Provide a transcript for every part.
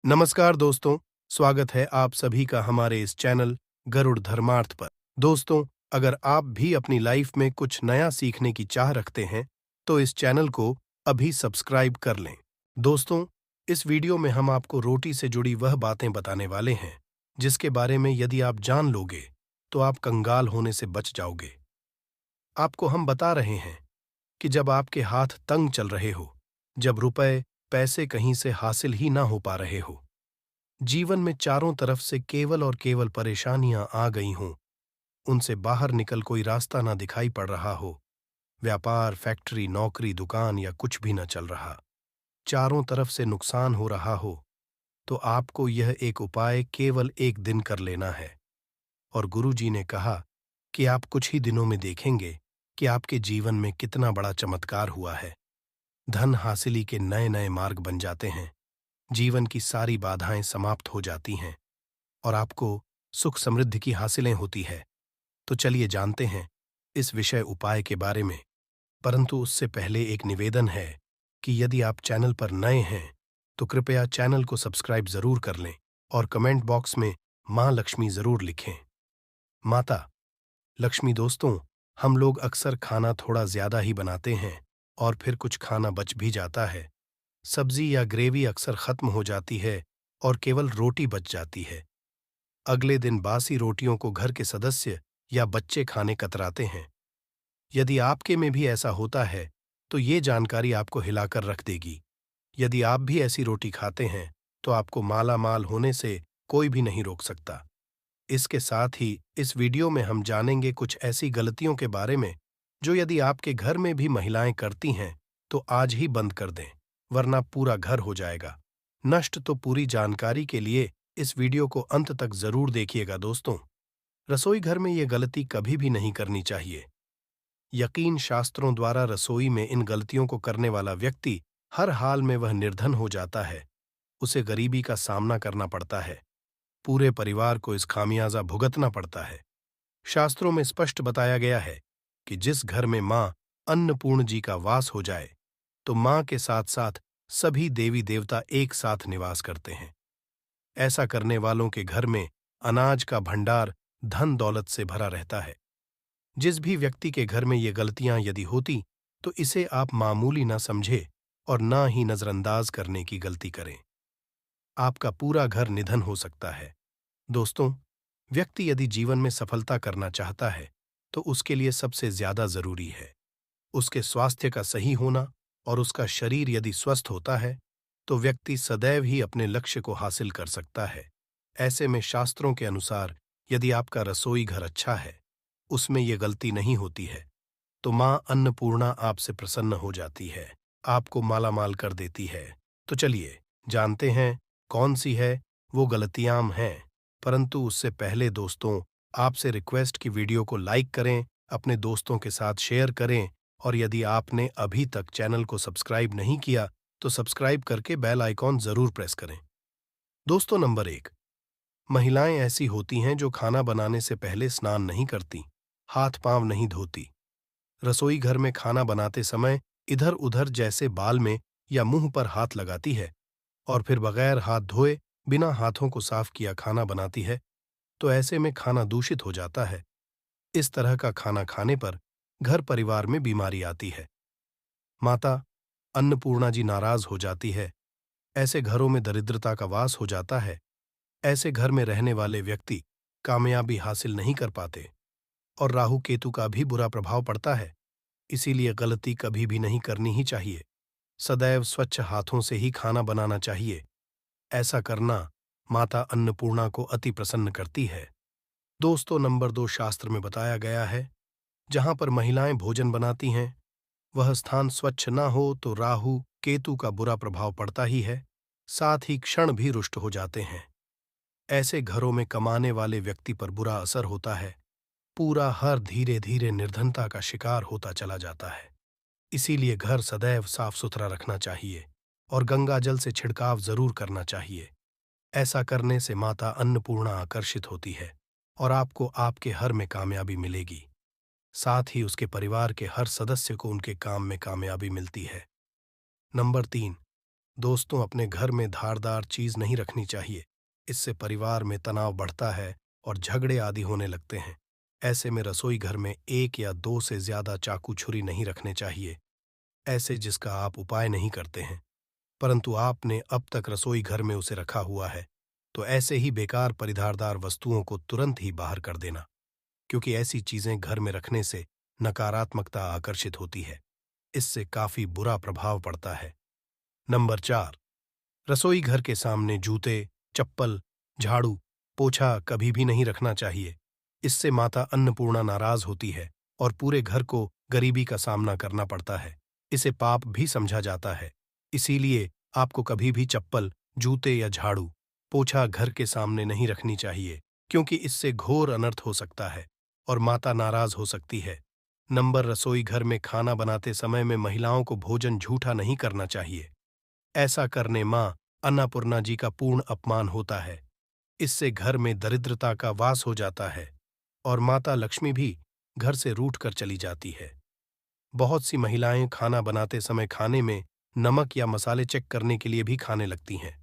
नमस्कार दोस्तों, स्वागत है आप सभी का हमारे इस चैनल गरुड़ धर्मार्थ पर। दोस्तों, अगर आप भी अपनी लाइफ में कुछ नया सीखने की चाह रखते हैं, तो इस चैनल को अभी सब्सक्राइब कर लें। दोस्तों, इस वीडियो में हम आपको रोटी से जुड़ी वह बातें बताने वाले हैं, जिसके बारे में यदि आप जान लोगे, तो आप कंगाल होने से बच जाओगे। आपको हम बता रहे हैं कि जब आपके हाथ तंग चल रहे हो, जब रुपए, पैसे कहीं से हासिल ही ना हो पा रहे हो, जीवन में चारों तरफ से केवल और केवल परेशानियां आ गई हों, उनसे बाहर निकल कोई रास्ता ना दिखाई पड़ रहा हो, व्यापार, फैक्ट्री, नौकरी, दुकान या कुछ भी न चल रहा, चारों तरफ से नुकसान हो रहा हो, तो आपको यह एक उपाय केवल एक दिन कर लेना है। और गुरुजी ने कहा कि आप कुछ ही दिनों में देखेंगे कि आपके जीवन में कितना बड़ा चमत्कार हुआ है। धन हासिली के नए नए मार्ग बन जाते हैं, जीवन की सारी बाधाएं समाप्त हो जाती हैं और आपको सुख समृद्धि की हासिलें होती है। तो चलिए जानते हैं इस विषय उपाय के बारे में। परंतु उससे पहले एक निवेदन है कि यदि आप चैनल पर नए हैं, तो कृपया चैनल को सब्सक्राइब जरूर कर लें और कमेंट बॉक्स में माँ लक्ष्मी जरूर लिखें। माता लक्ष्मी। दोस्तों, हम लोग अक्सर खाना थोड़ा ज्यादा ही बनाते हैं और फिर कुछ खाना बच भी जाता है। सब्जी या ग्रेवी अक्सर खत्म हो जाती है और केवल रोटी बच जाती है। अगले दिन बासी रोटियों को घर के सदस्य या बच्चे खाने कतराते हैं। यदि आपके में भी ऐसा होता है, तो ये जानकारी आपको हिलाकर रख देगी। यदि आप भी ऐसी रोटी खाते हैं, तो आपको माला माल होने से कोई भी नहीं रोक सकता। इसके साथ ही इस वीडियो में हम जानेंगे कुछ ऐसी गलतियों के बारे में जो यदि आपके घर में भी महिलाएं करती हैं, तो आज ही बंद कर दें, वरना पूरा घर हो जाएगा नष्ट। तो पूरी जानकारी के लिए इस वीडियो को अंत तक जरूर देखिएगा। दोस्तों, रसोई घर में ये गलती कभी भी नहीं करनी चाहिए। यकीन शास्त्रों द्वारा रसोई में इन गलतियों को करने वाला व्यक्ति हर हाल में वह निर्धन हो जाता है, उसे गरीबी का सामना करना पड़ता है, पूरे परिवार को इस खामियाजा भुगतना पड़ता है। शास्त्रों में स्पष्ट बताया गया है कि जिस घर में मां अन्नपूर्ण जी का वास हो जाए, तो मां के साथ साथ सभी देवी देवता एक साथ निवास करते हैं। ऐसा करने वालों के घर में अनाज का भंडार धन दौलत से भरा रहता है। जिस भी व्यक्ति के घर में ये गलतियां यदि होती, तो इसे आप मामूली ना समझे और ना ही नजरअंदाज करने की गलती करें। आपका पूरा घर निधन हो सकता है। दोस्तों, व्यक्ति यदि जीवन में सफलता करना चाहता है, तो उसके लिए सबसे ज्यादा जरूरी है उसके स्वास्थ्य का सही होना। और उसका शरीर यदि स्वस्थ होता है, तो व्यक्ति सदैव ही अपने लक्ष्य को हासिल कर सकता है। ऐसे में शास्त्रों के अनुसार यदि आपका रसोई घर अच्छा है, उसमें यह गलती नहीं होती है, तो मां अन्नपूर्णा आपसे प्रसन्न हो जाती है, आपको मालामाल कर देती है। तो चलिए जानते हैं कौन सी है वो गलतियां हैं। परंतु उससे पहले दोस्तों, आपसे रिक्वेस्ट की वीडियो को लाइक करें, अपने दोस्तों के साथ शेयर करें और यदि आपने अभी तक चैनल को सब्सक्राइब नहीं किया, तो सब्सक्राइब करके बेल आइकॉन जरूर प्रेस करें। दोस्तों, नंबर 1, महिलाएं ऐसी होती हैं जो खाना बनाने से पहले स्नान नहीं करती, हाथ पांव नहीं धोती, रसोई घर में खाना बनाते समय इधर उधर जैसे बाल में या मुंह पर हाथ लगाती है और फिर बगैर हाथ धोए बिना हाथों को साफ किया खाना बनाती है। तो ऐसे में खाना दूषित हो जाता है। इस तरह का खाना खाने पर घर परिवार में बीमारी आती है। माता अन्नपूर्णा जी नाराज हो जाती है। ऐसे घरों में दरिद्रता का वास हो जाता है। ऐसे घर में रहने वाले व्यक्ति कामयाबी हासिल नहीं कर पाते और राहु केतु का भी बुरा प्रभाव पड़ता है। इसीलिए गलती कभी भी नहीं करनी ही चाहिए। सदैव स्वच्छ हाथों से ही खाना बनाना चाहिए। ऐसा करना माता अन्नपूर्णा को अति प्रसन्न करती है। दोस्तों, नंबर 2, शास्त्र में बताया गया है जहां पर महिलाएं भोजन बनाती हैं, वह स्थान स्वच्छ न हो तो राहु केतु का बुरा प्रभाव पड़ता ही है, साथ ही क्षण भी रुष्ट हो जाते हैं। ऐसे घरों में कमाने वाले व्यक्ति पर बुरा असर होता है। पूरा हर धीरे धीरे निर्धनता का शिकार होता चला जाता है। इसीलिए घर सदैव साफ सुथरा रखना चाहिए और गंगा जल से छिड़काव जरूर करना चाहिए। ऐसा करने से माता अन्नपूर्णा आकर्षित होती है और आपको आपके हर में कामयाबी मिलेगी। साथ ही उसके परिवार के हर सदस्य को उनके काम में कामयाबी मिलती है। नंबर 3, दोस्तों, अपने घर में धारदार चीज नहीं रखनी चाहिए। इससे परिवार में तनाव बढ़ता है और झगड़े आदि होने लगते हैं। ऐसे में रसोई घर में एक या दो से ज्यादा चाकू छुरी नहीं रखने चाहिए, ऐसे जिसका आप उपाय नहीं करते हैं, परंतु आपने अब तक रसोई घर में उसे रखा हुआ है। तो ऐसे ही बेकार परिधारदार वस्तुओं को तुरंत ही बाहर कर देना, क्योंकि ऐसी चीजें घर में रखने से नकारात्मकता आकर्षित होती है। इससे काफी बुरा प्रभाव पड़ता है। नंबर 4, रसोई घर के सामने जूते, चप्पल, झाड़ू, पोछा कभी भी नहीं रखना चाहिए। इससे माता अन्नपूर्णा नाराज होती है और पूरे घर को गरीबी का सामना करना पड़ता है। इसे पाप भी समझा जाता है। इसीलिए आपको कभी भी चप्पल, जूते या झाड़ू, पोछा घर के सामने नहीं रखनी चाहिए, क्योंकि इससे घोर अनर्थ हो सकता है और माता नाराज हो सकती है। नंबर, रसोई घर में खाना बनाते समय में महिलाओं को भोजन झूठा नहीं करना चाहिए। ऐसा करने मां अन्नपूर्णा जी का पूर्ण अपमान होता है। इससे घर में दरिद्रता का वास हो जाता है और माता लक्ष्मी भी घर से रूठ कर चली जाती है। बहुत सी महिलाएं खाना बनाते समय खाने में नमक या मसाले चेक करने के लिए भी खाने लगती हैं।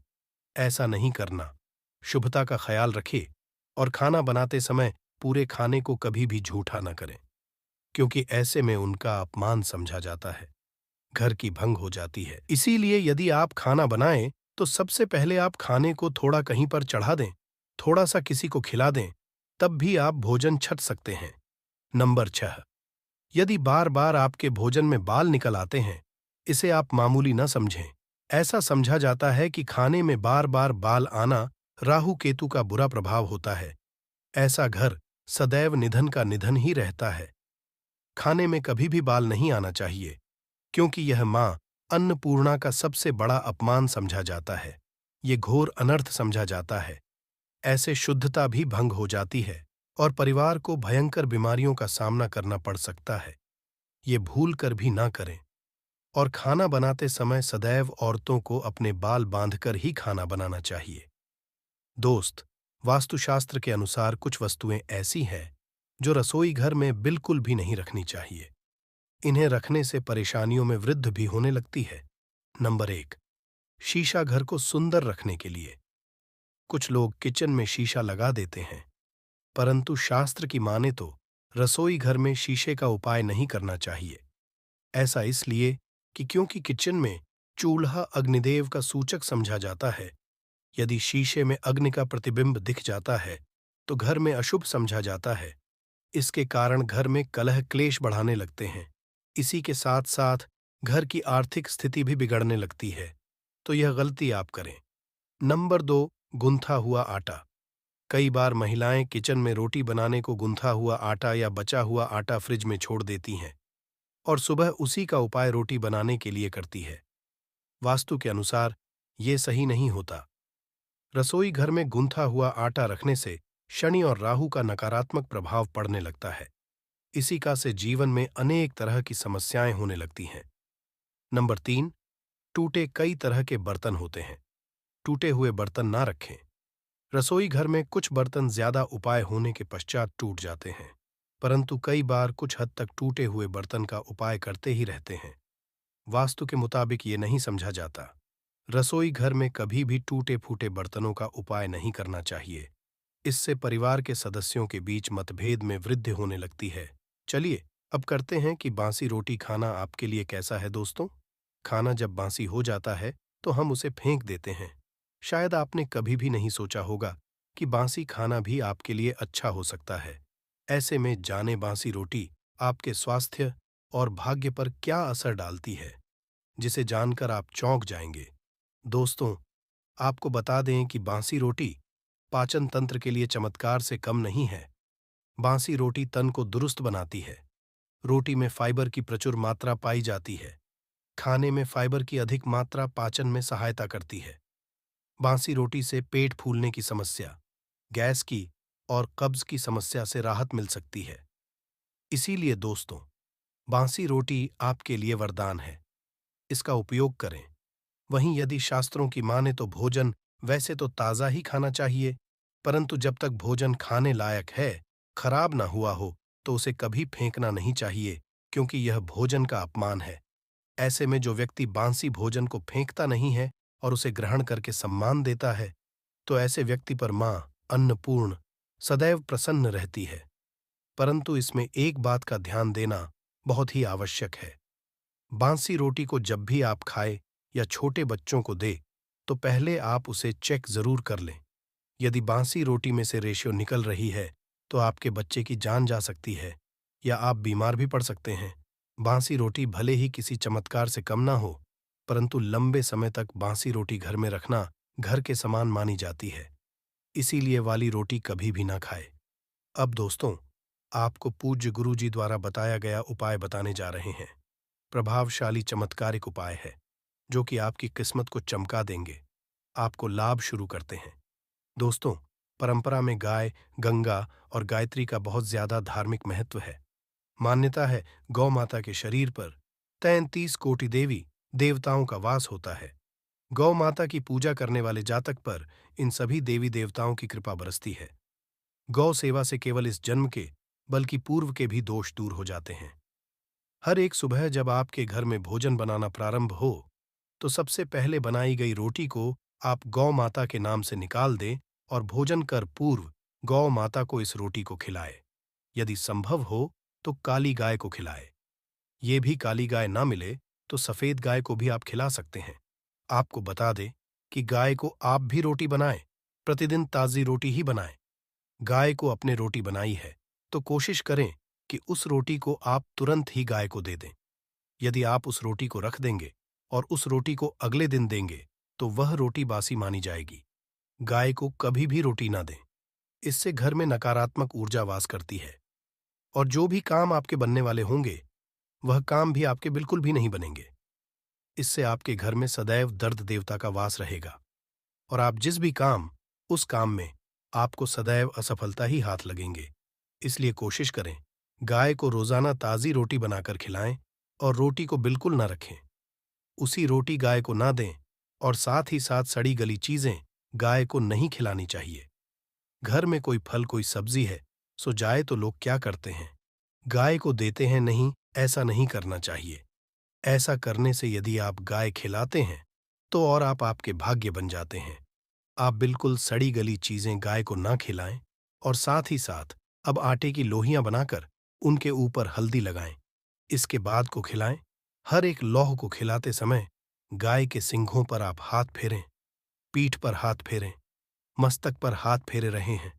ऐसा नहीं करना। शुभता का ख्याल रखें और खाना बनाते समय पूरे खाने को कभी भी झूठा न करें, क्योंकि ऐसे में उनका अपमान समझा जाता है। घर की भंग हो जाती है। इसीलिए यदि आप खाना बनाएं तो सबसे पहले आप खाने को थोड़ा कहीं पर चढ़ा दें, थोड़ा सा किसी को खिला दें, तब भी आप भोजन छक सकते हैं। नंबर 6, यदि बार बार आपके भोजन में बाल निकल आते हैं, इसे आप मामूली न समझें। ऐसा समझा जाता है कि खाने में बार बार बाल आना राहु केतु का बुरा प्रभाव होता है। ऐसा घर सदैव निधन का निधन ही रहता है। खाने में कभी भी बाल नहीं आना चाहिए, क्योंकि यह मां अन्नपूर्णा का सबसे बड़ा अपमान समझा जाता है। ये घोर अनर्थ समझा जाता है। ऐसे शुद्धता भी भंग हो जाती है और परिवार को भयंकर बीमारियों का सामना करना पड़ सकता है। ये भूल कर भी ना करें। और खाना बनाते समय सदैव औरतों को अपने बाल बांधकर ही खाना बनाना चाहिए। दोस्त, वास्तुशास्त्र के अनुसार कुछ वस्तुएं ऐसी हैं जो रसोई घर में बिल्कुल भी नहीं रखनी चाहिए। इन्हें रखने से परेशानियों में वृद्धि भी होने लगती है। नंबर 1, शीशा घर को सुंदर रखने के लिए। कुछ लोग किचन में शीशा लगा देते हैं, परंतु शास्त्र की माने तो रसोई घर में शीशे का उपाय नहीं करना चाहिए। ऐसा इसलिए कि क्योंकि किचन में चूल्हा अग्निदेव का सूचक समझा जाता है। यदि शीशे में अग्नि का प्रतिबिंब दिख जाता है तो घर में अशुभ समझा जाता है। इसके कारण घर में कलह क्लेश बढ़ाने लगते हैं। इसी के साथ साथ घर की आर्थिक स्थिति भी बिगड़ने लगती है। तो यह गलती आप करें। नंबर 2, गुंथा हुआ आटा। कई बार महिलाएं किचन में रोटी बनाने को गुंथा हुआ आटा या बचा हुआ आटा फ्रिज में छोड़ देती हैं और सुबह उसी का उपाय रोटी बनाने के लिए करती है। वास्तु के अनुसार ये सही नहीं होता। रसोई घर में गुंथा हुआ आटा रखने से शनि और राहु का नकारात्मक प्रभाव पड़ने लगता है। इसी का से जीवन में अनेक तरह की समस्याएं होने लगती हैं। नंबर 3, टूटे कई तरह के बर्तन होते हैं। टूटे हुए बर्तन ना रखें। रसोई घर में कुछ बर्तन ज्यादा उपाय होने के पश्चात टूट जाते हैं, परंतु कई बार कुछ हद तक टूटे हुए बर्तन का उपाय करते ही रहते हैं। वास्तु के मुताबिक ये नहीं समझा जाता। रसोई घर में कभी भी टूटे फूटे बर्तनों का उपाय नहीं करना चाहिए। इससे परिवार के सदस्यों के बीच मतभेद में वृद्धि होने लगती है। चलिए अब करते हैं कि बासी रोटी खाना आपके लिए कैसा है दोस्तों। खाना जब बासी हो जाता है तो हम उसे फेंक देते हैं। शायद आपने कभी भी नहीं सोचा होगा कि बासी खाना भी आपके लिए अच्छा हो सकता है। ऐसे में जाने बासी रोटी आपके स्वास्थ्य और भाग्य पर क्या असर डालती है, जिसे जानकर आप चौंक जाएंगे। दोस्तों, आपको बता दें कि बासी रोटी पाचन तंत्र के लिए चमत्कार से कम नहीं है। बासी रोटी तन को दुरुस्त बनाती है। रोटी में फाइबर की प्रचुर मात्रा पाई जाती है। खाने में फाइबर की अधिक मात्रा पाचन में सहायता करती है। बासी रोटी से पेट फूलने की समस्या, गैस की और कब्ज की समस्या से राहत मिल सकती है। इसीलिए दोस्तों, बासी रोटी आपके लिए वरदान है। इसका उपयोग करें। वहीं यदि शास्त्रों की माने तो भोजन वैसे तो ताज़ा ही खाना चाहिए, परंतु जब तक भोजन खाने लायक है, खराब ना हुआ हो, तो उसे कभी फेंकना नहीं चाहिए, क्योंकि यह भोजन का अपमान है। ऐसे में जो व्यक्ति बासी भोजन को फेंकता नहीं है, और उसे ग्रहण करके सम्मान देता है, तो ऐसे व्यक्ति पर माँ अन्नपूर्ण सदैव प्रसन्न रहती है। परंतु इसमें एक बात का ध्यान देना बहुत ही आवश्यक है। बासी रोटी को जब भी आप खाए या छोटे बच्चों को दे, तो पहले आप उसे चेक जरूर कर लें। यदि बासी रोटी में से रेशियो निकल रही है, तो आपके बच्चे की जान जा सकती है या आप बीमार भी पड़ सकते हैं। बासी रोटी भले ही किसी चमत्कार से कम ना हो, परंतु लंबे समय तक बासी रोटी घर में रखना घर के समान मानी जाती है। इसीलिए वाली रोटी कभी भी ना खाए। अब दोस्तों, आपको पूज्य गुरुजी द्वारा बताया गया उपाय बताने जा रहे हैं। प्रभावशाली चमत्कारिक उपाय है, जो कि आपकी किस्मत को चमका देंगे, आपको लाभ शुरू करते हैं। दोस्तों, परंपरा में गाय, गंगा और गायत्री का बहुत ज्यादा धार्मिक महत्व है। मान्यता है गौ माता के शरीर पर 33 कोटि देवी देवताओं का वास होता है। गौ माता की पूजा करने वाले जातक पर इन सभी देवी देवताओं की कृपा बरसती है। गौ सेवा से केवल इस जन्म के बल्कि पूर्व के भी दोष दूर हो जाते हैं। हर एक सुबह जब आपके घर में भोजन बनाना प्रारंभ हो, तो सबसे पहले बनाई गई रोटी को आप गौ माता के नाम से निकाल दें और भोजन कर पूर्व गौ माता को इस रोटी को खिलाए। यदि संभव हो तो काली गाय को खिलाए। ये भी काली गाय ना मिले तो सफेद गाय को भी आप खिला सकते हैं। आपको बता दें कि गाय को आप भी रोटी बनाएं, प्रतिदिन ताजी रोटी ही बनाएं। गाय को अपने रोटी बनाई है तो कोशिश करें कि उस रोटी को आप तुरंत ही गाय को दे दें। यदि आप उस रोटी को रख देंगे और उस रोटी को अगले दिन देंगे, तो वह रोटी बासी मानी जाएगी। गाय को कभी भी रोटी ना दें। इससे घर में नकारात्मक ऊर्जा वास करती है और जो भी काम आपके बनने वाले होंगे, वह काम भी आपके बिल्कुल भी नहीं बनेंगे। इससे आपके घर में सदैव दर्द देवता का वास रहेगा और आप जिस भी काम, उस काम में आपको सदैव असफलता ही हाथ लगेंगे। इसलिए कोशिश करें गाय को रोजाना ताजी रोटी बनाकर खिलाएं और रोटी को बिल्कुल ना रखें। उसी रोटी गाय को ना दें और साथ ही साथ सड़ी गली चीजें गाय को नहीं खिलानी चाहिए। घर में कोई फल कोई सब्जी है, सो जाए तो लोग क्या करते हैं, गाय को देते हैं। नहीं, ऐसा नहीं करना चाहिए। ऐसा करने से यदि आप गाय खिलाते हैं तो और आप आपके भाग्य बन जाते हैं। आप बिल्कुल सड़ी गली चीजें गाय को ना खिलाएं और साथ ही साथ अब आटे की लोहियां बनाकर उनके ऊपर हल्दी लगाएं। इसके बाद को खिलाएं। हर एक लौह को खिलाते समय गाय के सिंघों पर आप हाथ फेरें, पीठ पर हाथ फेरें, मस्तक पर हाथ फेरे रहे हैं।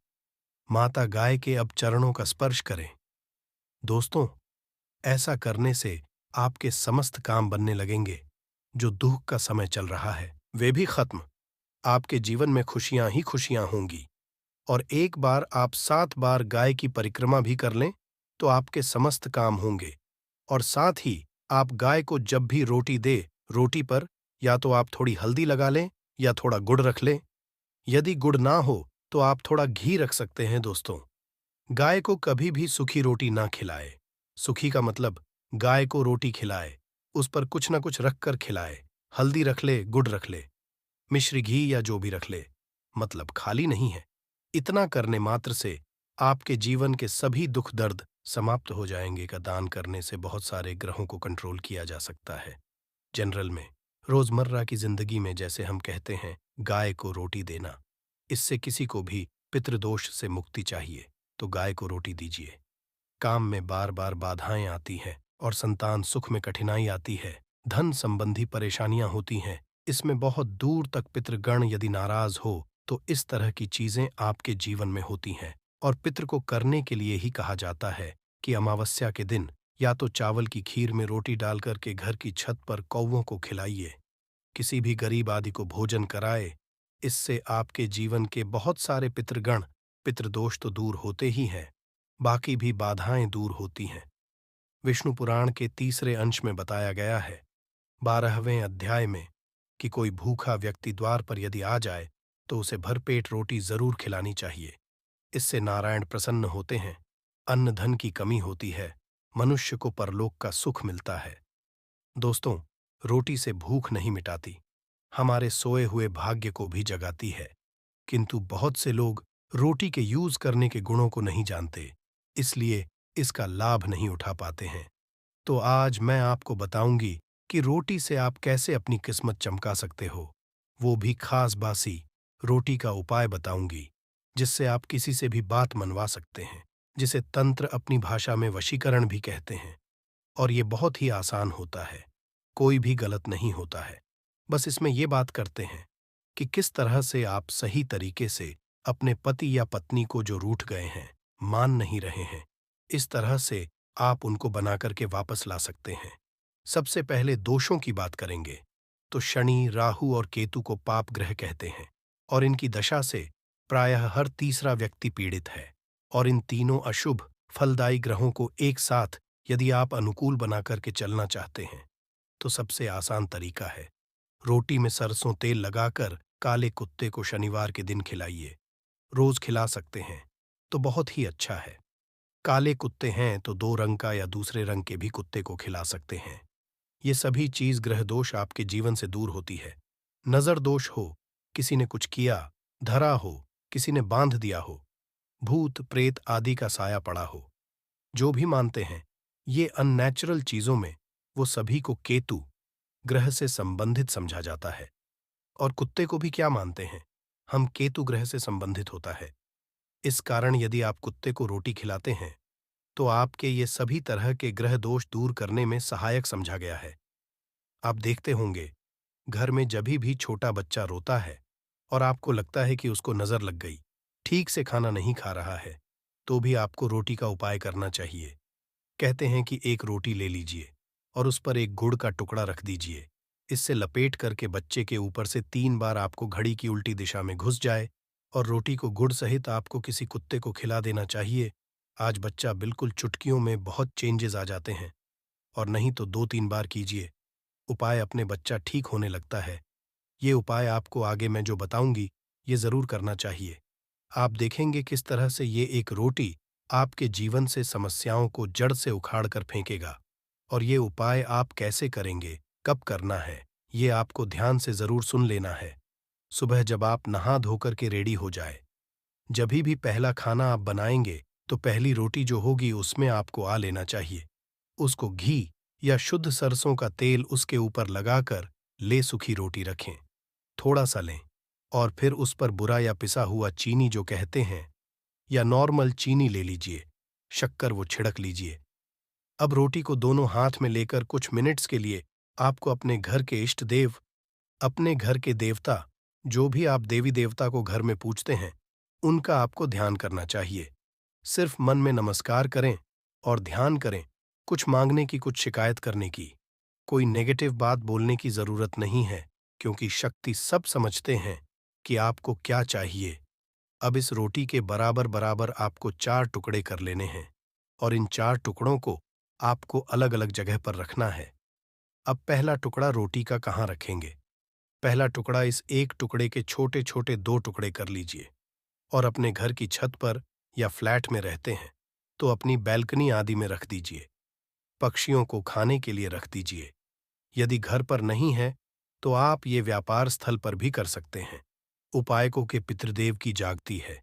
माता गाय के अब चरणों का स्पर्श करें। दोस्तों, ऐसा करने से आपके समस्त काम बनने लगेंगे। जो दुख का समय चल रहा है, वे भी खत्म। आपके जीवन में खुशियां ही खुशियां होंगी। और एक बार आप 7 बार गाय की परिक्रमा भी कर लें, तो आपके समस्त काम होंगे। और साथ ही आप गाय को जब भी रोटी दे, रोटी पर या तो आप थोड़ी हल्दी लगा लें या थोड़ा गुड़ रख लें। यदि गुड़ ना हो तो आप थोड़ा घी रख सकते हैं। दोस्तों, गाय को कभी भी सूखी रोटी ना खिलाए। सूखी का मतलब गाय को रोटी खिलाए, उस पर कुछ ना कुछ रख कर खिलाए। हल्दी रख ले, गुड़ रख ले, मिश्री घी या जो भी रख ले, मतलब खाली नहीं है। इतना करने मात्र से आपके जीवन के सभी दुख दर्द समाप्त हो जाएंगे। का दान करने से बहुत सारे ग्रहों को कंट्रोल किया जा सकता है। जनरल में, रोजमर्रा की जिंदगी में जैसे हम कहते हैं गाय को रोटी देना, इससे किसी को भी पितृदोष से मुक्ति चाहिए तो गाय को रोटी दीजिए। काम में बार बार बाधाएं आती हैं और संतान सुख में कठिनाई आती है, धन संबंधी परेशानियां होती हैं, इसमें बहुत दूर तक पितृगण यदि नाराज हो तो इस तरह की चीजें आपके जीवन में होती हैं। और पितृ को करने के लिए ही कहा जाता है कि अमावस्या के दिन या तो चावल की खीर में रोटी डालकर के घर की छत पर कौवों को खिलाइए, किसी भी गरीब आदि को भोजन कराए। इससे आपके जीवन के बहुत सारे पितृगण, पितृदोष तो दूर होते ही हैं, बाकी भी बाधाएं दूर होती हैं। विष्णु पुराण के 3रे अंश में बताया गया है, 12वें अध्याय में, कि कोई भूखा व्यक्ति द्वार पर यदि आ जाए तो उसे भरपेट रोटी जरूर खिलानी चाहिए। इससे नारायण प्रसन्न होते हैं, अन्न धन की कमी होती है, मनुष्य को परलोक का सुख मिलता है। दोस्तों, रोटी से भूख नहीं मिटाती, हमारे सोए हुए भाग्य को भी जगाती है। किंतु बहुत से लोग रोटी के यूज करने के गुणों को नहीं जानते, इसलिए इसका लाभ नहीं उठा पाते हैं। तो आज मैं आपको बताऊंगी कि रोटी से आप कैसे अपनी किस्मत चमका सकते हो। वो भी खास बासी रोटी का उपाय बताऊंगी, जिससे आप किसी से भी बात मनवा सकते हैं, जिसे तंत्र अपनी भाषा में वशीकरण भी कहते हैं। और ये बहुत ही आसान होता है, कोई भी गलत नहीं होता है। बस इसमें ये बात करते हैं कि किस तरह से आप सही तरीके से अपने पति या पत्नी को जो रूठ गए हैं, मान नहीं रहे हैं, इस तरह से आप उनको बना करके वापस ला सकते हैं। सबसे पहले दोषों की बात करेंगे तो शनि, राहु और केतु को पाप ग्रह कहते हैं और इनकी दशा से प्रायः हर तीसरा व्यक्ति पीड़ित है। और इन तीनों अशुभ फलदायी ग्रहों को एक साथ यदि आप अनुकूल बना करके चलना चाहते हैं तो सबसे आसान तरीका है, रोटी में सरसों तेल लगाकर काले कुत्ते को शनिवार के दिन खिलाइए। रोज खिला सकते हैं तो बहुत ही अच्छा है। काले कुत्ते हैं तो 2 रंग का या दूसरे रंग के भी कुत्ते को खिला सकते हैं। ये सभी चीज ग्रह दोष आपके जीवन से दूर होती है। नजर दोष हो, किसी ने कुछ किया, धरा हो, किसी ने बांध दिया हो, भूत प्रेत आदि का साया पड़ा हो, जो भी मानते हैं ये अननेचुरल चीजों में, वो सभी को केतु ग्रह से संबंधित समझा जाता है। और कुत्ते को भी क्या मानते हैं, हम केतु ग्रह से संबंधित होता है। इस कारण यदि आप कुत्ते को रोटी खिलाते हैं तो आपके ये सभी तरह के ग्रह दोष दूर करने में सहायक समझा गया है। आप देखते होंगे, घर में जभी भी छोटा बच्चा रोता है और आपको लगता है कि उसको नजर लग गई, ठीक से खाना नहीं खा रहा है, तो भी आपको रोटी का उपाय करना चाहिए। कहते हैं कि एक रोटी ले लीजिए और उस पर एक गुड़ का टुकड़ा रख दीजिए। इससे लपेट करके बच्चे के ऊपर से 3 बार आपको घड़ी की उल्टी दिशा में घुस जाए और रोटी को गुड़ सहित आपको किसी कुत्ते को खिला देना चाहिए। आज बच्चा बिल्कुल चुटकियों में बहुत चेंजेस आ जाते हैं। और नहीं तो 2-3 बार कीजिए, उपाय अपने बच्चा ठीक होने लगता है। ये उपाय आपको आगे मैं जो बताऊंगी, ये जरूर करना चाहिए। आप देखेंगे किस तरह से ये एक रोटी आपके जीवन से समस्याओं को जड़ से उखाड़ कर फेंकेगा। और ये उपाय आप कैसे करेंगे, कब करना है, ये आपको ध्यान से जरूर सुन लेना है। सुबह जब आप नहा धोकर के रेडी हो जाए, जभी भी पहला खाना आप बनाएंगे तो पहली रोटी जो होगी उसमें आपको आ लेना चाहिए। उसको घी या शुद्ध सरसों का तेल उसके ऊपर लगाकर ले सूखी रोटी रखें, थोड़ा सा लें और फिर उस पर बुरा या पिसा हुआ चीनी जो कहते हैं या नॉर्मल चीनी ले लीजिए, शक्कर वो छिड़क लीजिए। अब रोटी को दोनों हाथ में लेकर कुछ मिनट्स के लिए आपको अपने घर के इष्ट देव, अपने घर के देवता, जो भी आप देवी देवता को घर में पूजते हैं, उनका आपको ध्यान करना चाहिए। सिर्फ मन में नमस्कार करें और ध्यान करें, कुछ मांगने की, कुछ शिकायत करने की, कोई नेगेटिव बात बोलने की जरूरत नहीं है, क्योंकि शक्ति सब समझते हैं कि आपको क्या चाहिए। अब इस रोटी के बराबर बराबर आपको 4 टुकड़े कर लेने हैं और इन 4 टुकड़ों को आपको अलग अलग जगह पर रखना है। अब पहला टुकड़ा रोटी का कहाँ रखेंगे? पहला टुकड़ा इस एक टुकड़े के छोटे छोटे 2 टुकड़े कर लीजिए और अपने घर की छत पर या फ्लैट में रहते हैं तो अपनी बैल्कनी आदि में रख दीजिए। पक्षियों को खाने के लिए रख दीजिए। यदि घर पर नहीं है तो आप ये व्यापार स्थल पर भी कर सकते हैं। उपायकों के पितृदेव की जागती है,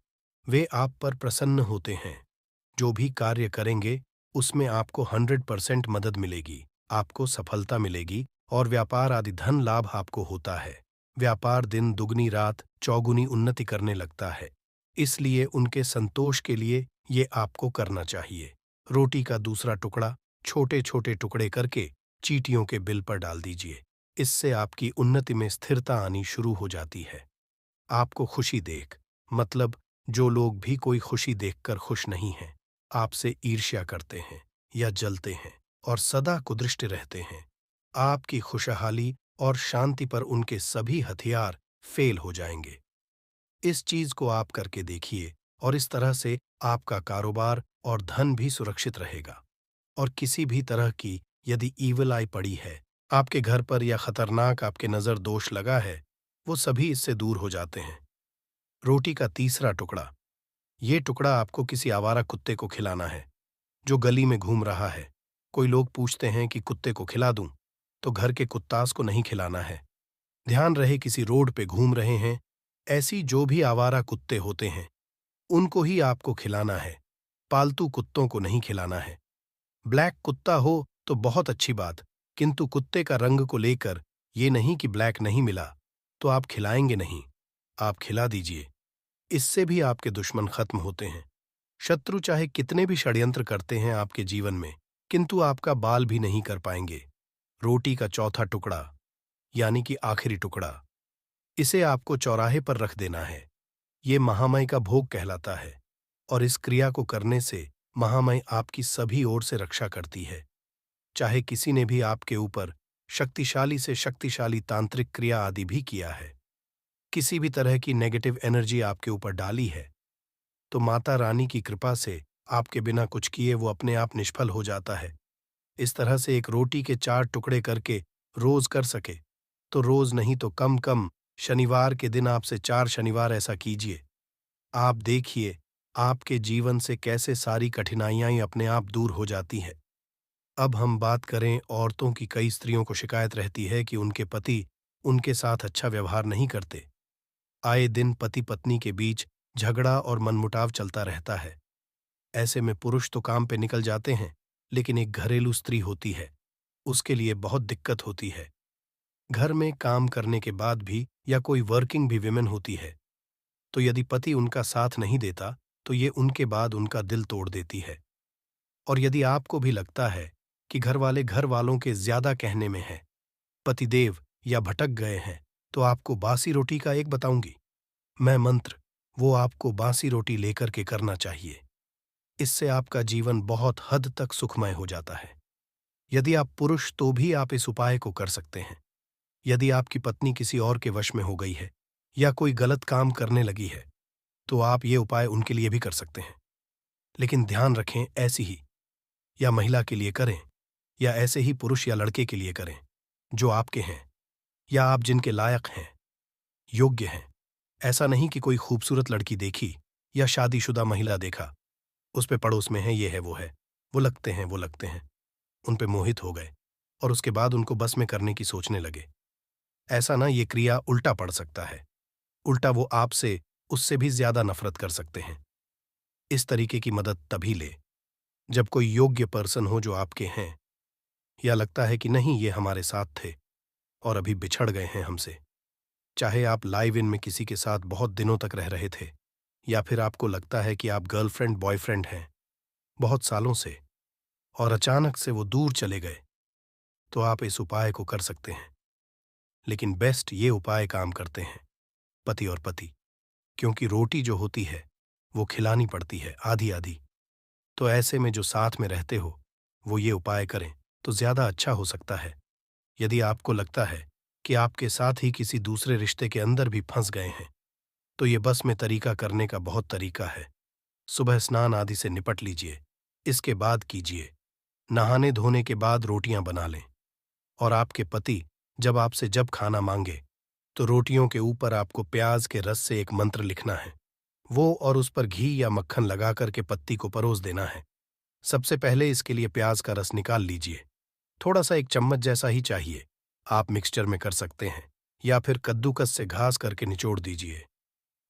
वे आप पर प्रसन्न होते हैं। जो भी कार्य करेंगे उसमें आपको 100% मदद मिलेगी, आपको सफलता मिलेगी और व्यापार आदि धन लाभ आपको होता है। व्यापार दिन दुगनी रात चौगुनी उन्नति करने लगता है, इसलिए उनके संतोष के लिए ये आपको करना चाहिए। रोटी का दूसरा टुकड़ा छोटे छोटे टुकड़े करके चींटियों के बिल पर डाल दीजिए। इससे आपकी उन्नति में स्थिरता आनी शुरू हो जाती है। आपको खुशी देख, मतलब जो लोग भी कोई खुशी देखकर खुश नहीं हैं, आपसे ईर्ष्या करते हैं या जलते हैं और सदा कुदृष्ट रहते हैं, आपकी खुशहाली और शांति पर उनके सभी हथियार फेल हो जाएंगे। इस चीज को आप करके देखिए और इस तरह से आपका कारोबार और धन भी सुरक्षित रहेगा। और किसी भी तरह की यदि ईविल आई पड़ी है आपके घर पर या खतरनाक आपके नजर दोष लगा है, वो सभी इससे दूर हो जाते हैं। रोटी का तीसरा टुकड़ा, ये टुकड़ा आपको किसी आवारा कुत्ते को खिलाना है जो गली में घूम रहा है। कोई लोग पूछते हैं कि कुत्ते को खिला दूं, तो घर के कुत्तास को नहीं खिलाना है। ध्यान रहे किसी रोड पे घूम रहे हैं, ऐसी जो भी आवारा कुत्ते होते हैं उनको ही आपको खिलाना है, पालतू कुत्तों को नहीं खिलाना है। ब्लैक कुत्ता हो तो बहुत अच्छी बात, किंतु कुत्ते का रंग को लेकर ये नहीं कि ब्लैक नहीं मिला तो आप खिलाएंगे नहीं, आप खिला दीजिए। इससे भी आपके दुश्मन खत्म होते हैं। शत्रु चाहे कितने भी षड्यंत्र करते हैं आपके जीवन में, किंतु आपका बाल भी नहीं कर पाएंगे। रोटी का चौथा टुकड़ा, यानी कि आखिरी टुकड़ा, इसे आपको चौराहे पर रख देना है। ये महामय का भोग कहलाता है, और इस क्रिया को करने से महामय आपकी सभी ओर से रक्षा करती है। चाहे किसी ने भी आपके ऊपर शक्तिशाली से शक्तिशाली तांत्रिक क्रिया आदि भी किया है, किसी भी तरह की नेगेटिव एनर्जी आपके ऊपर डाली है, तो माता रानी की कृपा से आपके बिना कुछ किए वो अपने आप निष्फल हो जाता है। इस तरह से एक रोटी के 4 टुकड़े करके रोज कर सके तो रोज नहीं तो कम कम शनिवार के दिन आपसे 4 शनिवार ऐसा कीजिए। आप देखिए आपके जीवन से कैसे सारी कठिनाइयां अपने आप दूर हो जाती हैं। अब हम बात करें औरतों की। कई स्त्रियों को शिकायत रहती है कि उनके पति उनके साथ अच्छा व्यवहार नहीं करते। आए दिन पति पत्नी के बीच झगड़ा और मनमुटाव चलता रहता है। ऐसे में पुरुष तो काम पे निकल जाते हैं, लेकिन एक घरेलू स्त्री होती है, उसके लिए बहुत दिक्कत होती है। घर में काम करने के बाद भी, या कोई वर्किंग भी विमेन होती है, तो यदि पति उनका साथ नहीं देता तो ये उनके बाद उनका दिल तोड़ देती है। और यदि आपको भी लगता है कि घर वाले घर वालों के ज्यादा कहने में हैं, पतिदेव या भटक गए हैं, तो आपको बासी रोटी का एक बताऊंगी मैं मंत्र, वो आपको बासी रोटी लेकर के करना चाहिए। इससे आपका जीवन बहुत हद तक सुखमय हो जाता है। यदि आप पुरुष तो भी आप इस उपाय को कर सकते हैं। यदि आपकी पत्नी किसी और के वश में हो गई है या कोई गलत काम करने लगी है, तो आप ये उपाय उनके लिए भी कर सकते हैं। लेकिन ध्यान रखें, ऐसी ही या महिला के लिए करें, या ऐसे ही पुरुष या लड़के के लिए करें जो आपके हैं, या आप जिनके लायक हैं, योग्य हैं। ऐसा नहीं कि कोई खूबसूरत लड़की देखी या शादीशुदा महिला देखा, उस पे पड़ोस में है, ये है, वो लगते हैं, उन पे मोहित हो गए और उसके बाद उनको बस में करने की सोचने लगे। ऐसा ना, ये क्रिया उल्टा पड़ सकता है। उल्टा वो आपसे उससे भी ज्यादा नफरत कर सकते हैं। इस तरीके की मदद तभी ले जब कोई योग्य पर्सन हो जो आपके हैं, या लगता है कि नहीं ये हमारे साथ थे और अभी बिछड़ गए हैं हमसे। चाहे आप लाइव इन में किसी के साथ बहुत दिनों तक रह रहे थे, या फिर आपको लगता है कि आप गर्लफ्रेंड बॉयफ्रेंड हैं बहुत सालों से और अचानक से वो दूर चले गए, तो आप इस उपाय को कर सकते हैं। लेकिन बेस्ट ये उपाय काम करते हैं पति और पति, क्योंकि रोटी जो होती है वो खिलानी पड़ती है आधी आधी। तो ऐसे में जो साथ में रहते हो वो ये उपाय करें तो ज्यादा अच्छा हो सकता है। यदि आपको लगता है कि आपके साथ ही किसी दूसरे रिश्ते के अंदर भी फंस गए हैं, तो ये बस में तरीका करने का बहुत तरीका है। सुबह स्नान आदि से निपट लीजिए, इसके बाद कीजिए। नहाने धोने के बाद रोटियां बना लें, और आपके पति जब खाना मांगे तो रोटियों के ऊपर आपको प्याज के रस से एक मंत्र लिखना है, वो और उस पर घी या मक्खन लगा करके पत्ती को परोस देना है। सबसे पहले इसके लिए प्याज का रस निकाल लीजिए, थोड़ा सा 1 चम्मच जैसा ही चाहिए। आप मिक्सचर में कर सकते हैं, या फिर कद्दूकस से घास करके निचोड़ दीजिए।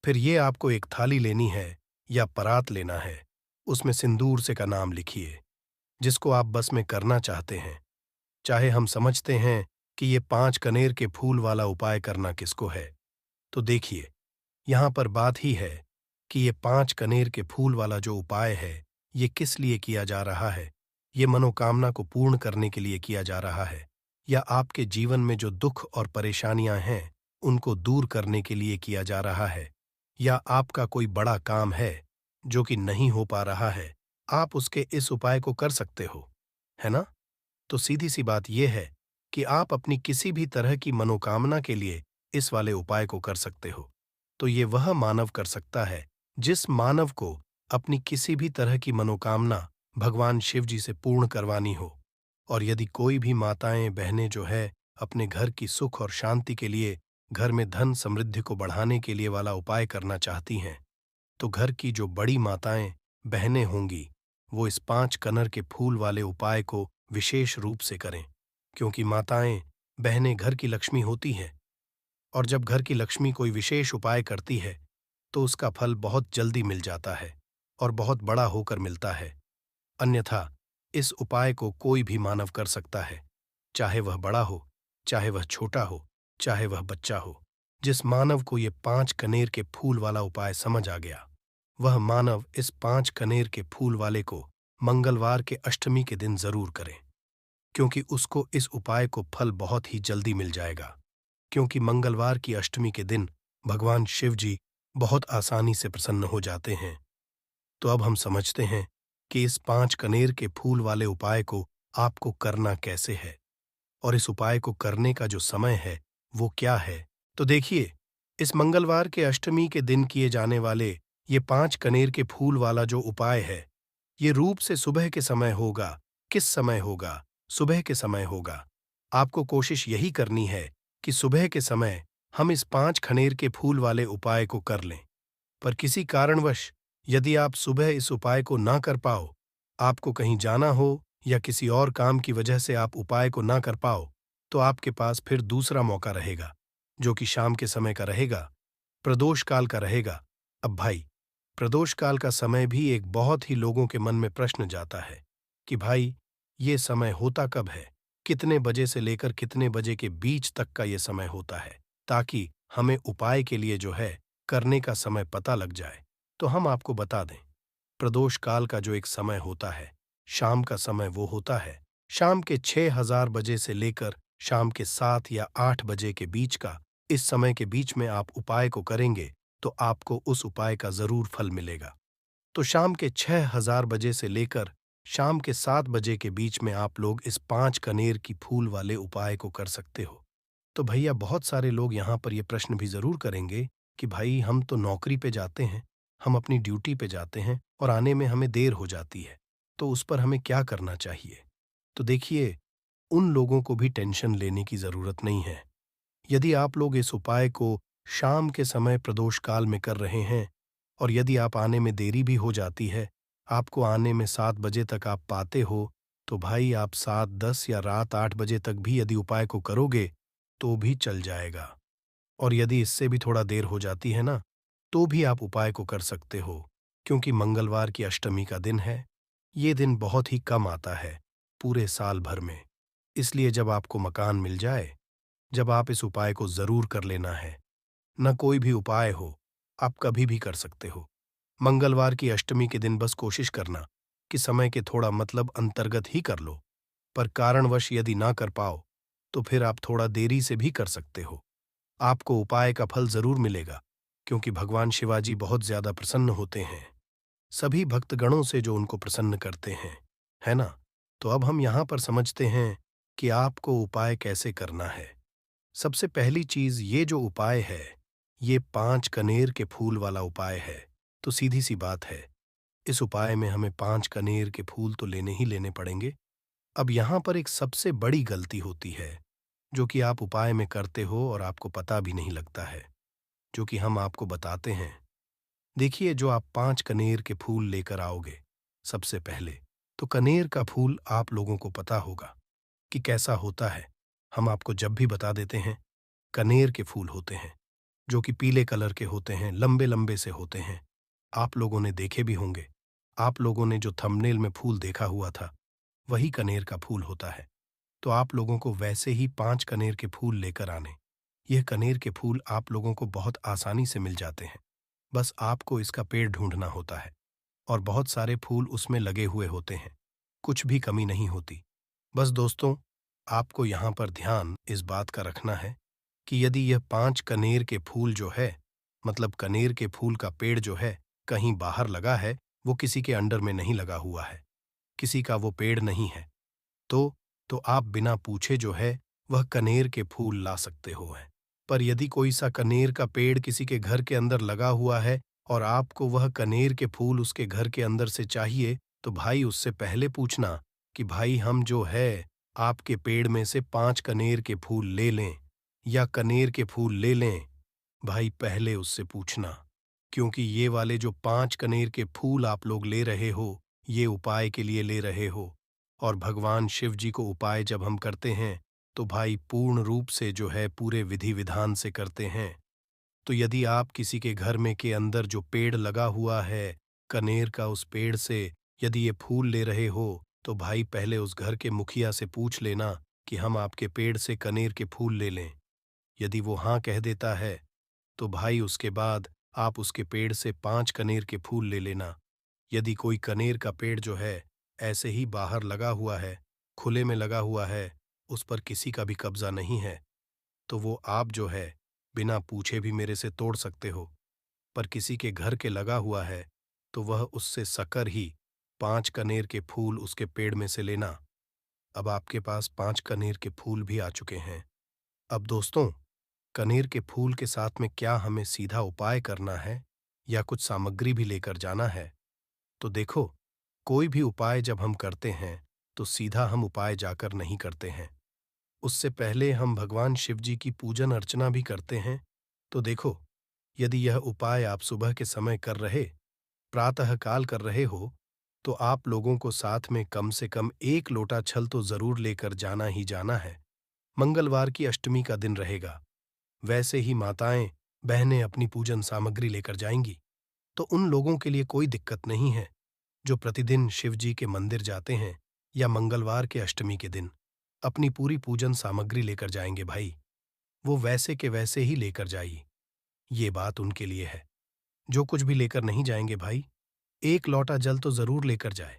फिर ये आपको एक थाली लेनी है या परात लेना है, उसमें सिंदूर से का नाम लिखिए जिसको आप बस में करना चाहते हैं। चाहे हम समझते हैं कि ये 5 कनेर के फूल वाला उपाय करना किसको है, तो देखिए यहाँ पर बात ही है कि ये 5 कनेर के फूल वाला जो उपाय है ये किस लिए किया जा रहा है। ये मनोकामना को पूर्ण करने के लिए किया जा रहा है, या आपके जीवन में जो दुख और परेशानियां हैं उनको दूर करने के लिए किया जा रहा है, या आपका कोई बड़ा काम है जो कि नहीं हो पा रहा है, आप उसके इस उपाय को कर सकते हो, है ना? तो सीधी सी बात यह है कि आप अपनी किसी भी तरह की मनोकामना के लिए इस वाले उपाय को कर सकते हो। तो ये वह मानव कर सकता है जिस मानव को अपनी किसी भी तरह की मनोकामना भगवान शिव जी से पूर्ण करवानी हो। और यदि कोई भी माताएं बहनें जो है अपने घर की सुख और शांति के लिए, घर में धन समृद्धि को बढ़ाने के लिए वाला उपाय करना चाहती हैं, तो घर की जो बड़ी माताएं बहनें होंगी वो इस 5 कनर के फूल वाले उपाय को विशेष रूप से करें, क्योंकि माताएं बहनें घर की लक्ष्मी होती हैं, और जब घर की लक्ष्मी कोई विशेष उपाय करती है तो उसका फल बहुत जल्दी मिल जाता है और बहुत बड़ा होकर मिलता है। अन्यथा इस उपाय को कोई भी मानव कर सकता है, चाहे वह बड़ा हो, चाहे वह छोटा हो, चाहे वह बच्चा हो। जिस मानव को ये 5 कनेर के फूल वाला उपाय समझ आ गया, वह मानव इस 5 कनेर के फूल वाले को मंगलवार के अष्टमी के दिन जरूर करे, क्योंकि उसको इस उपाय को फल बहुत ही जल्दी मिल जाएगा। क्योंकि मंगलवार की अष्टमी के दिन भगवान शिव जी बहुत आसानी से प्रसन्न हो जाते हैं। तो अब हम समझते हैं कि इस 5 कनेर के फूल वाले उपाय को आपको करना कैसे है, और इस उपाय को करने का जो समय है वो क्या है। तो देखिए, इस मंगलवार के अष्टमी के दिन किए जाने वाले ये 5 कनेर के फूल वाला जो उपाय है, ये रूप से सुबह के समय होगा। किस समय होगा? सुबह के समय होगा। आपको कोशिश यही करनी है कि सुबह के समय हम इस 5 कनेर के फूल वाले उपाय को कर लें। पर किसी कारणवश यदि आप सुबह इस उपाय को ना कर पाओ, आपको कहीं जाना हो या किसी और काम की वजह से आप उपाय को ना कर पाओ, तो आपके पास फिर दूसरा मौका रहेगा, जो कि शाम के समय का रहेगा, प्रदोष काल का रहेगा। अब भाई, प्रदोष काल का समय भी एक बहुत ही लोगों के मन में प्रश्न जाता है कि भाई, ये समय होता कब है, कितने बजे से लेकर कितने बजे के बीच तक का ये समय होता है, ताकि हमें उपाय के लिए जो है करने का समय पता लग जाए। तो हम आपको बता दें, प्रदोष काल का जो एक समय होता है, शाम का समय वो होता है शाम के 6000 बजे से लेकर शाम के 7 या 8 बजे के बीच का। इस समय के बीच में आप उपाय को करेंगे तो आपको उस उपाय का जरूर फल मिलेगा। तो शाम के 6000 बजे से लेकर शाम के 7 बजे के बीच में आप लोग इस 5 कनेर की फूल वाले उपाय को कर सकते हो। तो भैया, बहुत सारे लोग यहाँ पर ये प्रश्न भी जरूर करेंगे कि भाई, हम तो नौकरी पे जाते हैं, हम अपनी ड्यूटी पे जाते हैं और आने में हमें देर हो जाती है, तो उस पर हमें क्या करना चाहिए। तो देखिए, उन लोगों को भी टेंशन लेने की जरूरत नहीं है। यदि आप लोग इस उपाय को शाम के समय प्रदोष काल में कर रहे हैं, और यदि आप आने में देरी भी हो जाती है, आपको आने में 7 बजे तक आप पाते हो, तो भाई आप 7, 10 या रात 8 बजे तक भी यदि उपाय को करोगे तो भी चल जाएगा। और यदि इससे भी थोड़ा देर हो जाती है ना, तो भी आप उपाय को कर सकते हो, क्योंकि मंगलवार की अष्टमी का दिन है। ये दिन बहुत ही कम आता है पूरे साल भर में। इसलिए जब आपको मकान मिल जाए, जब आप इस उपाय को जरूर कर लेना है। न कोई भी उपाय हो, आप कभी भी कर सकते हो। मंगलवार की अष्टमी के दिन बस कोशिश करना कि समय के थोड़ा मतलब अंतर्गत ही कर लो। पर कारणवश यदि ना कर पाओ, तो फिर आप थोड़ा देरी से भी कर सकते हो। आपको उपाय का फल जरूर मिलेगा, क्योंकि भगवान शिवाजी बहुत ज्यादा प्रसन्न होते हैं सभी भक्तगणों से जो उनको प्रसन्न करते हैं, है ना। तो अब हम यहाँ पर समझते हैं कि आपको उपाय कैसे करना है। सबसे पहली चीज, ये जो उपाय है, ये 5 कनेर के फूल वाला उपाय है। तो सीधी सी बात है, इस उपाय में हमें 5 कनेर के फूल तो लेने ही लेने पड़ेंगे। अब यहाँ पर एक सबसे बड़ी गलती होती है, जो कि आप उपाय में करते हो और आपको पता भी नहीं लगता है, जो कि हम आपको बताते हैं। देखिए, जो आप 5 कनेर के फूल लेकर आओगे, सबसे पहले तो कनेर का फूल आप लोगों को पता होगा कि कैसा होता है। हम आपको जब भी बता देते हैं, कनेर के फूल होते हैं, जो कि पीले कलर के होते हैं, लंबे लंबे से होते हैं। आप लोगों ने देखे भी होंगे। आप लोगों ने जो थंबनेल में फूल देखा हुआ था, वही कनेर का फूल होता है। तो आप लोगों को वैसे ही 5 कनेर के फूल लेकर आने। यह कनेर के फूल आप लोगों को बहुत आसानी से मिल जाते हैं। बस आपको इसका पेड़ ढूंढना होता है, और बहुत सारे फूल उसमें लगे हुए होते हैं। कुछ भी कमी नहीं होती। बस दोस्तों, आपको यहाँ पर ध्यान इस बात का रखना है कि यदि यह 5 कनेर के फूल जो है, मतलब कनेर के फूल का पेड़ जो है, कहीं बाहर लगा है, वो किसी के अंडर में नहीं लगा हुआ है, किसी का वो पेड़ नहीं है, तो आप बिना पूछे जो है वह कनेर के फूल ला सकते हो हैं। पर यदि कोई सा कनेर का पेड़ किसी के घर के अंदर लगा हुआ है और आपको वह कनेर के फूल उसके घर के अंदर से चाहिए, तो भाई उससे पहले पूछना कि भाई, हम जो है आपके पेड़ में से 5 कनेर के फूल ले लें या कनेर के फूल ले लें। भाई पहले उससे पूछना, क्योंकि ये वाले जो 5 कनेर के फूल आप लोग ले रहे हो, ये उपाय के लिए ले रहे हो। और भगवान शिव जी को उपाय जब हम करते हैं, तो भाई पूर्ण रूप से जो है पूरे विधि विधान से करते हैं। तो यदि आप किसी के घर में के अंदर जो पेड़ लगा हुआ है कनेर का, उस पेड़ से यदि ये फूल ले रहे हो, तो भाई पहले उस घर के मुखिया से पूछ लेना कि हम आपके पेड़ से कनेर के फूल ले लें। यदि वो हाँ कह देता है, तो भाई उसके बाद आप उसके पेड़ से 5 कनेर के फूल ले लेना। यदि कोई कनेर का पेड़ जो है ऐसे ही बाहर लगा हुआ है, खुले में लगा हुआ है, उस पर किसी का भी कब्जा नहीं है, तो वो आप जो है बिना पूछे भी मेरे से तोड़ सकते हो। पर किसी के घर के लगा हुआ है, तो वह उससे सकर ही 5 कनेर के फूल उसके पेड़ में से लेना। अब आपके पास 5 कनेर के फूल भी आ चुके हैं। अब दोस्तों, कनेर के फूल के साथ में क्या हमें सीधा उपाय करना है या कुछ सामग्री भी लेकर जाना है? तो देखो, कोई भी उपाय जब हम करते हैं, तो सीधा हम उपाय जाकर नहीं करते हैं। उससे पहले हम भगवान शिव जी की पूजन अर्चना भी करते हैं। तो देखो, यदि यह उपाय आप सुबह के समय कर रहे, प्रातःकाल कर रहे हो, तो आप लोगों को साथ में कम से कम 1 लोटा छल तो जरूर लेकर जाना ही जाना है। मंगलवार की अष्टमी का दिन रहेगा। वैसे ही माताएं, बहनें अपनी पूजन सामग्री लेकर जाएंगी, तो उन लोगों के लिए कोई दिक्कत नहीं है जो प्रतिदिन शिव जी के मंदिर जाते हैं या मंगलवार के अष्टमी के दिन अपनी पूरी पूजन सामग्री लेकर जाएंगे भाई। वो वैसे के वैसे ही लेकर जाइए। ये बात उनके लिए है। जो कुछ भी लेकर नहीं जाएंगे भाई, 1 लौटा जल तो जरूर लेकर जाए,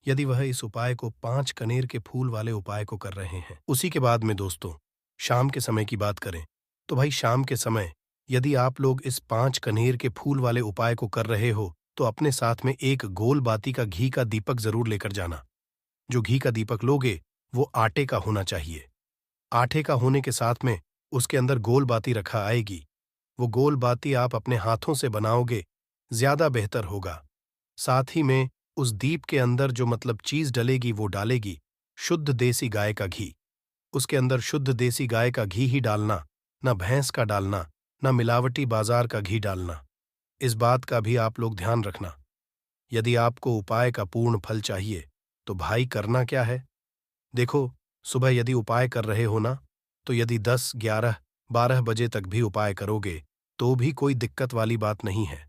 यदि वह इस उपाय को 5 कनेर के फूल वाले उपाय को कर रहे हैं। उसी के बाद में दोस्तों, शाम के समय की बात करें, तो भाई शाम के समय यदि आप लोग इस 5 कनेर के फूल वाले उपाय को कर रहे हो, तो अपने साथ में एक गोल बाती का घी का दीपक जरूर लेकर जाना। जो घी का दीपक लोगे, वो आटे का होना चाहिए। आटे का होने के साथ में उसके अंदर गोल बाती रखा आएगी। वो गोल बाती आप अपने हाथों से बनाओगे, ज्यादा बेहतर होगा। साथ ही में उस दीप के अंदर जो मतलब चीज डलेगी वो डालेगी शुद्ध देसी गाय का घी। उसके अंदर शुद्ध देसी गाय का घी ही डालना, ना भैंस का डालना, ना मिलावटी बाजार का घी डालना। इस बात का भी आप लोग ध्यान रखना। यदि आपको उपाय का पूर्ण फल चाहिए, तो भाई करना क्या है? देखो, सुबह यदि उपाय कर रहे हो ना, तो यदि 10, 11, 12 बजे तक भी उपाय करोगे, तो भी कोई दिक्कत वाली बात नहीं है।